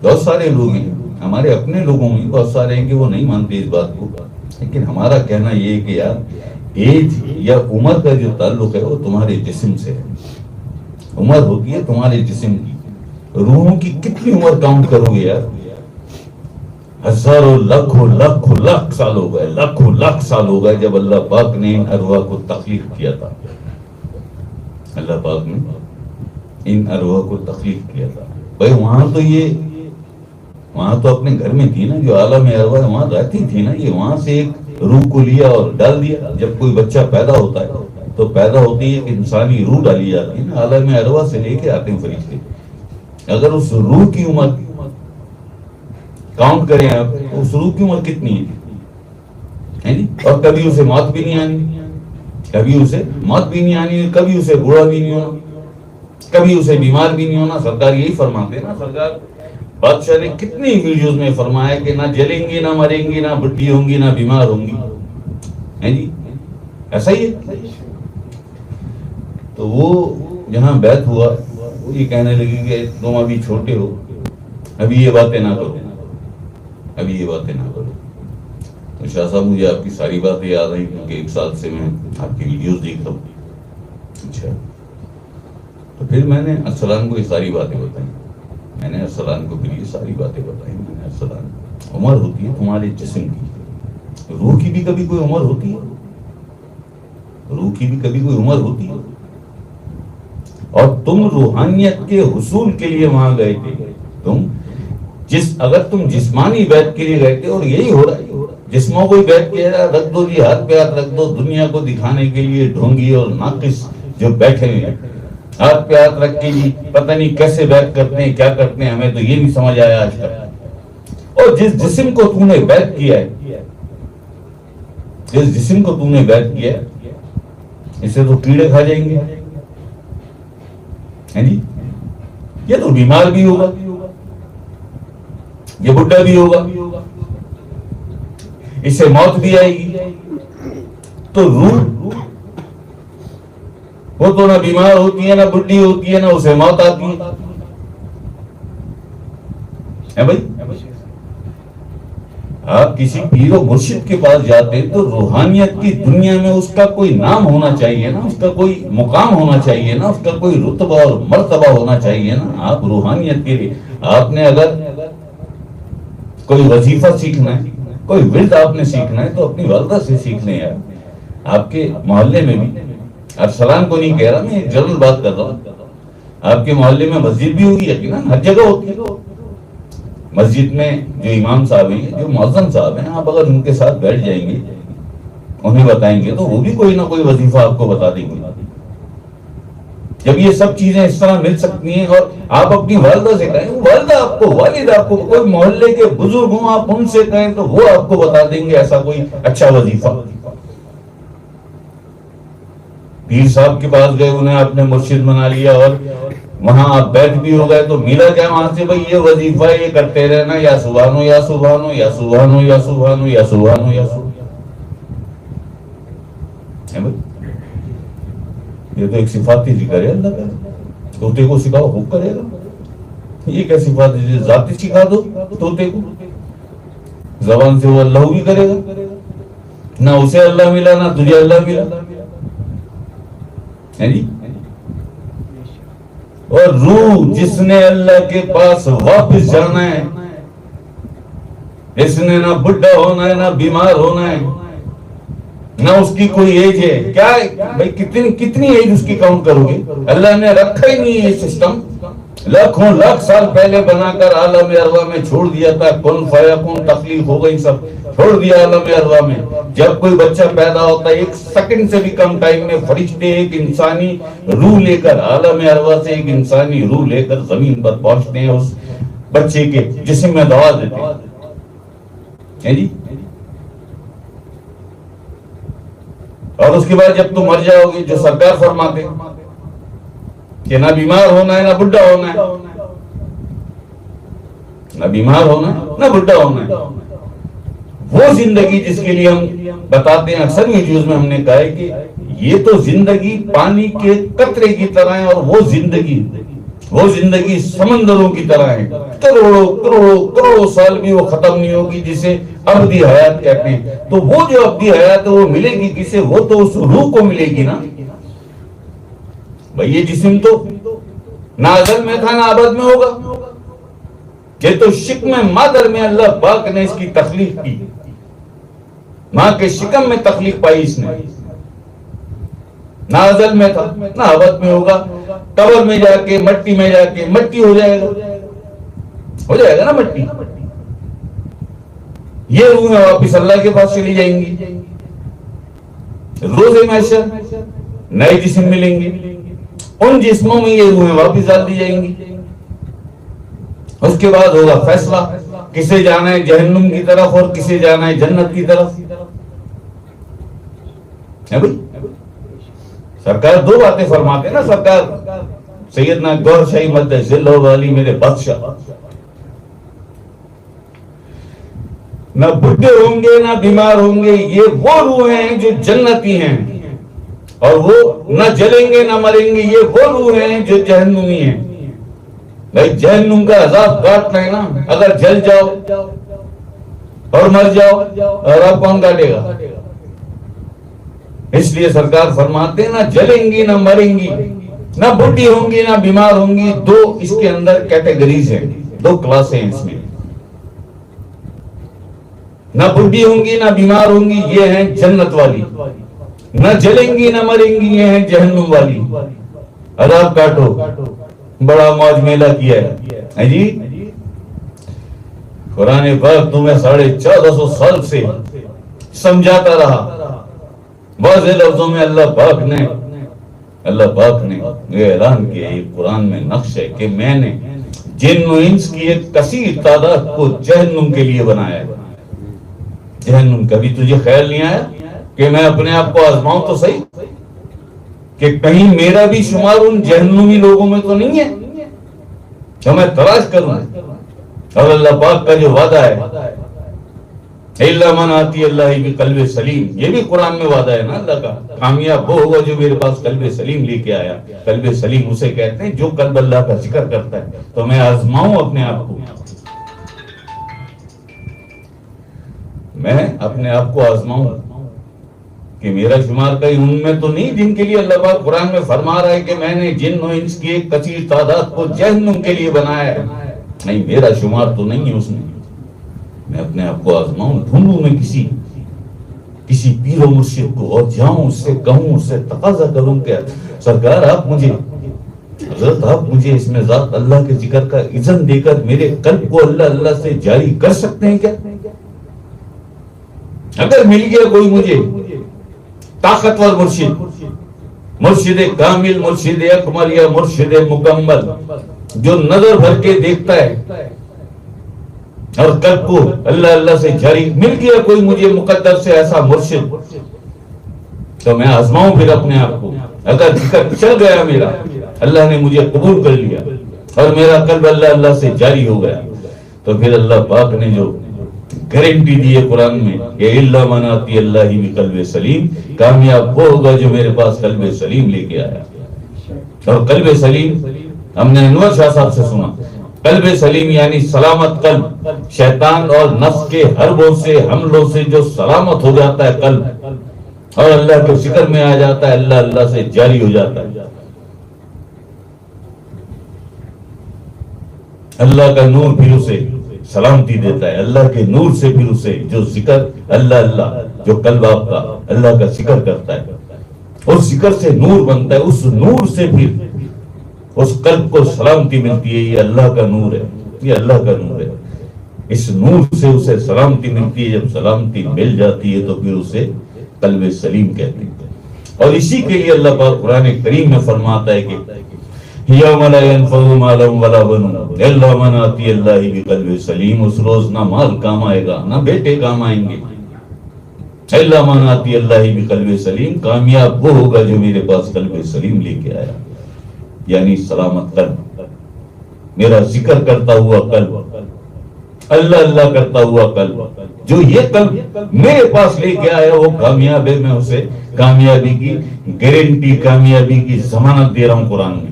بہت سارے لوگ ہیں ہمارے اپنے لوگوں میں بہت سارے ہیں کہ وہ نہیں مانتے اس بات کو، لیکن ہمارا کہنا یہ ہے کہ یار ایج یا عمر کا جو تعلق ہے وہ تمہارے جسم سے ہے. عمر ہوتی ہے تمہارے جسم کی. روحوں کی کتنی عمر کاؤنٹ کرو گے یار؟ ہزاروں لاکھ سال ہو گئے، لاکھ سال ہو گئے جب اللہ پاک نے ان ارواح کو تخلیق کیا تھا. اللہ پاک نے ان ارواح کو تخلیق کیا تھا. بھائی وہاں تو اپنے گھر میں تھی نا، جو عالم ارواح وہاں رہتی تھی نا. یہ وہاں سے ایک روح کو لیا اور ڈال دیا. جب کوئی بچہ پیدا ہوتا ہے تو پیدا ہوتی ہے کہ انسانی روح ڈالی جاتی ہے نا، عالم ارواح سے لے کے آتے ہیں فرشتے. اگر اس روح کی عمر کاؤنٹ کریں آپ، اس روح کی عمر کتنی ہے جی؟ اور کبھی اسے موت بھی نہیں آنی، کبھی اسے موت بھی نہیں آنی، کبھی اسے بوڑھا بھی نہیں ہونا، کبھی اسے بیمار بھی نہیں ہونا. سرکار یہی فرماتے ہیں نا. سرکار بادشاہ نے کتنی ویڈیوز میں فرمایا کہ نہ جلیں گی، نہ مریں گی، نہ بڈھی ہوں گی، نہ بیمار ہوں گی. ہے جی؟ ایسا ہی ہے. تو وہ جہاں بیعت ہوا وہ یہ کہنے لگی کہ تم ابھی چھوٹے ہو، ابھی یہ باتیں نہ کرو، ابھی یہ باتیں نہ کرو. تو شاہ صاحب مجھے آپ کی ساری باتیں یاد آئیں کیونکہ 1 سال سے میں آپ کی ویڈیوز دیکھ رہا ہوں. اچھا، تو پھر میں نے ارسلان کو یہ ساری باتیں بتائیں. میں نے ارسلان کو پھر یہ ساری باتیں بتائیں. میں نے ارسلان، عمر ہوتی ہے تمہارے جسم کی، روح کی بھی کبھی کوئی عمر ہوتی ہے؟ روح کی بھی کبھی کوئی عمر ہوتی ہے؟ اور تم روحانیت کے حصول کے لیے وہاں گئے تھے. اگر تم جسمانی بیعت کے لیے گئے تھے، اور یہی ہو رہا ہے، جسموں کو بیعت کیا جائے، رکھ دو جی ہاتھ پہ ہاتھ رکھ دو. دنیا کو دکھانے کے لیے ڈھونگی اور ناقص جو بیٹھے ہیں، ہاتھ پہ ہاتھ رکھ کے جی پتہ نہیں کیسے بیعت کرتے ہیں، کیا کرتے ہیں، ہمیں تو یہ نہیں سمجھ آیا آج تک. اور جس جسم کو تم نے بیعت کیا ہے، جس جسم کو تم نے بیعت کیا ہے، اسے تو کیڑے کھا جائیں گے. جی یہ تو بیمار بھی ہوگا، یہ بڈھا بھی ہوگا، اس سے موت بھی آئے گی. تو روح وہ تو نہ بیمار ہوتی ہے، نہ بڈھی ہوتی ہے، نہ اسے موت آتی ہے بھائی. آپ کسی پیر و مرشد کے پاس جاتے ہیں تو روحانیت کی دنیا میں اس کا کوئی نام ہونا چاہیے نا، اس کا کوئی مقام ہونا چاہیے نا، اس کا کوئی رتبہ اور مرتبہ ہونا چاہیے نا. آپ روحانیت کے لیے، آپ نے اگر کوئی وظیفہ سیکھنا ہے، کوئی ورد آپ نے سیکھنا ہے تو اپنی والدہ سے سیکھ لیں یار. آپ کے محلے میں بھی، ارسلان کو نہیں کہہ رہا، میں ایک جنرل بات کر رہا ہوں، آپ کے محلے میں مسجد بھی ہوگی یقیناً، ہر جگہ ہوتی ہے. مسجد میں جو امام صاحب ہیں، جو مؤذن صاحب ہیں، آپ اگر ان کے ساتھ بیٹھ جائیں گے، انہیں بتائیں گے تو وہ بھی کوئی نہ کوئی وظیفہ آپ کو بتا دیں گے. جب یہ سب چیزیں اس طرح مل سکتی ہیں، اور آپ اپنی والدہ سے کہیں، والدہ آپ کو، والد آپ کو، کوئی محلے کے بزرگ ہوں آپ ان سے کہیں تو وہ آپ کو بتا دیں گے ایسا کوئی اچھا وظیفہ. پیر صاحب کے پاس گئے، انہیں آپ نے مرشد بنا لیا اور وہاں آپ بیٹھ بھی ہو گئے تو ملا کیا وہاں سے؟ بھائی یہ وظیفہ یہ کرتے رہنا، یا سبحانو یا سبحانو یا سبحانو یا سبحانو یا سبحانو یا سبحانو. یہ تو ایک صفاتی ذکر ہے اللہ کا. طوطے کو سکھاؤ خوب کرے گا. یہ کیا صفات ہے؟ ذاتی سکھا دو طوطے کو، زبان سے وہ اللہ بھی کرے گا. نہ اسے اللہ ملا، نہ تجھے اللہ ملا ہے جی. اور روح جس نے اللہ کے پاس واپس جانا ہے، اس نے نہ بڈھا ہونا ہے، نہ بیمار ہونا ہے، نہ اس کی کوئی ایج ہے. کیا بھائی کتنی ایج اس کی کاؤنٹ کرو گے؟ اللہ نے رکھا ہی نہیں ہے یہ سسٹم. لاکھوں لاکھ سال پہلے بنا کر عالم ارواح میں چھوڑ دیا تھا. کن فیکون تخلیق ہو گئی، سب چھوڑ دیا عالم ارواح میں. جب کوئی بچہ پیدا ہوتا ہے 1 سیکنڈ سے بھی کم ٹائم میں فرشتے ایک انسانی روح لے کر، عالم ارواح سے ایک انسانی روح لے کر زمین پر پہنچتے ہیں، اس بچے کے جسم میں دوا دیتے ہیں جی. اور اس کے بعد جب تم مر جاؤ گے، جو سرکار فرماتے کہ نہ بیمار ہونا ہے، نہ بڈھا ہونا ہے، نہ بیمار ہونا ہے، نہ بڈھا ہونا ہے. وہ زندگی جس کے لیے ہم بتاتے ہیں، اکثر ویڈیوز میں ہم نے کہا ہے کہ یہ تو زندگی پانی کے قطرے کی طرح ہے، اور وہ زندگی وہ زندگی سمندروں کی طرح ہے، کروڑوں کروڑوں کروڑوں سال بھی وہ ختم نہیں ہوگی، جسے ابدی حیات کہتے ہیں۔ تو وہ جو ابدی حیات ہے وہ ملے گی کسے؟ وہ تو اس روح کو ملے گی نا بھائی۔ یہ جسم تو نہ ازل میں تھا نہ ابد میں ہوگا، یہ تو شکم مادر میں اللہ پاک نے اس کی تخلیق کی، ماں کے شکم میں تخلیق پائی اس نے، نہ ازل میں تھا نہ ابد میں ہوگا۔ قبر میں جا کے مٹی میں جا کے مٹی ہو جائے گا نا مٹی۔ یہ روحیں واپس اللہ کے پاس چلی جائیں گی، روز محشر نئے جسم ملیں گے، ان جسموں میں یہ روحیں واپس ڈال دی جائیں گی۔ اس کے بعد ہوگا فیصلہ، کسے جانا ہے جہنم کی طرف اور کسے جانا ہے جنت کی طرف ہے بھائی۔ سرکار دو باتیں فرماتے ہیں نا، سرکار سیدنا گور شاہی مدد ذلہ والی میرے بادشاہ، نہ بڈھے ہوں گے نہ بیمار ہوں گے، یہ وہ روح ہیں جو جنتی ہیں، اور وہ نہ جلیں گے نہ مریں گے، یہ وہ روح ہیں جو جہنمی ہیں۔ بھائی جہنم کا عذاب کاٹنا ہے نا، اگر جل جاؤ اور مر جاؤ اور آپ کون کاٹے گا؟ اس لیے سرکار فرماتے ہیں نہ جلیں گی نہ مریں گی، نہ بڈھی ہوں گی نہ بیمار ہوں گی۔ دو اس کے اندر کیٹیگریز ہیں، دو کلاسیں ہیں اس میں، نہ بڈھی ہوں گی نہ بیمار ہوں گی یہ ہیں جنت والی، نہ جلیں گی نہ مریں گی یہ ہیں جہنم والی۔ عذاب کاٹو، بڑا موج میلہ کیا ہے جی۔ قرآن پاک تمہیں 1450 سال سے سمجھاتا رہا، واضح لفظوں میں اللہ پاک نے یہ اعلان کیا، یہ قرآن میں نقش ہے کہ میں نے جن و انس کی ایک کثیر تعداد کو جہنم کے لیے بنایا ہے۔ جہنم کبھی تجھے خیال نہیں آیا کہ میں اپنے آپ کو آزماؤں تو صحیح، کہ کہیں میرا بھی شمار ان جہنمی لوگوں میں تو نہیں ہے جو میں تلاش کروں؟ اور اللہ پاک کا جو وعدہ ہے اِلَّا مَنْ آتِيَ اللَّهِ بِقَلْبٍ سَلِيمٍ، یہ بھی قرآن میں وعدہ ہے نا اللہ کا، کامیاب وہ ہوگا جو میرے پاس قلب سلیم لے کے آیا۔ قلب سلیم اسے کہتے ہیں جو قلب اللہ کا ذکر کرتا ہے۔ تو میں آزماؤں اپنے آپ کو، میں اپنے آپ کو آزماؤں کہ میرا شمار کہیں ان میں تو نہیں جن کے لیے اللہ پاک قرآن میں فرما رہا ہے کہ میں نے جن و انس کی ایک کثیر تعداد کو جہنم کے لیے بنایا ہے۔ نہیں، میرا شمار تو نہیں ہے اس میں۔ میں اپنے آپ کو آزماؤں، ڈھونڈوں میں کسی پیر و مرشد کو، اور جاؤں اس سے کہوں، اس سے تقاضا کروں کہ سرکار آپ مجھے، حضرت آپ مجھے اس میں ذات اللہ کے ذکر کا اذن دے کر میرے قلب کو اللہ سے جاری کر سکتے ہیں کیا؟ اگر مل گیا کوئی مجھے طاقتور مرشد کامل، مرشد اکمل یا مرشد مکمل جو نظر بھر کے دیکھتا ہے اور قلب کو اللہ سے جاری، مل گیا کوئی مجھے مقدر سے ایسا مرشد، تو میں آزماؤں پھر اپنے آپ کو۔ اگر ذکر چل گیا میرا، اللہ نے مجھے قبول کر لیا اور میرا قلب اللہ سے جاری ہو گیا، تو پھر اللہ پاک نے جو گارنٹی دی ہے قرآن میں کہ اِلَّا مَنْ آتِيَ اللَّهِ بِقَلْبٍ سَلِيمٍ، کامیاب وہ ہوگا جو میرے پاس قلب سلیم لے کے آیا۔ اور قلب سلیم ہم نے انور شاہ صاحب سے سنا، قلب سلیم یعنی سلامت قلب، شیطان اور نفس کے حربوں سے، حملوں سے جو سلامت ہو جاتا ہے قلب، اور اللہ کے ذکر میں آ جاتا ہے، اللہ سے جاری ہو جاتا ہے۔ اللہ کا نور پھر اسے سلامتی دیتا ہے، اللہ کے نور سے پھر اسے جو ذکر اللہ جو قلب آپ کا اللہ کا ذکر کرتا ہے، اس ذکر سے نور بنتا ہے، اس نور سے پھر اس قلب کو سلامتی ملتی ہے۔ یہ اللہ کا نور ہے، یہ اللہ کا نور ہے، اس نور سے اسے سلامتی ملتی ہے۔ جب سلامتی مل جاتی ہے تو پھر اسے قلب سلیم کہتے ہیں۔ اور اسی کے لیے اللہ پاک قرآن کریم میں فرماتا ہے کہ یوم لا ينفع مال ولا بنون الا من آتی اللہ بقلب سلیم، اس روز نہ مال کام آئے گا نہ بیٹے کام آئیں گے، الا من آتی اللہ بقلب سلیم، کامیاب وہ ہوگا جو میرے پاس قلب سلیم لے کے آیا، یعنی سلامت قلب، میرا ذکر کرتا ہوا قلب، اللہ کرتا ہوا قلب، جو یہ قلب میرے پاس لے کے آیا وہ کامیاب ہے۔ میں اسے کامیابی کی گارنٹی، کامیابی کی ضمانت دے رہا ہوں قرآن میں۔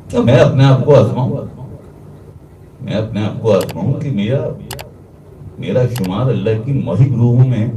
تو میں اپنے آپ کو آزماؤں، میں اپنے آپ کو آزماؤں کہ میرا شمار اللہ کی محب روحوں میں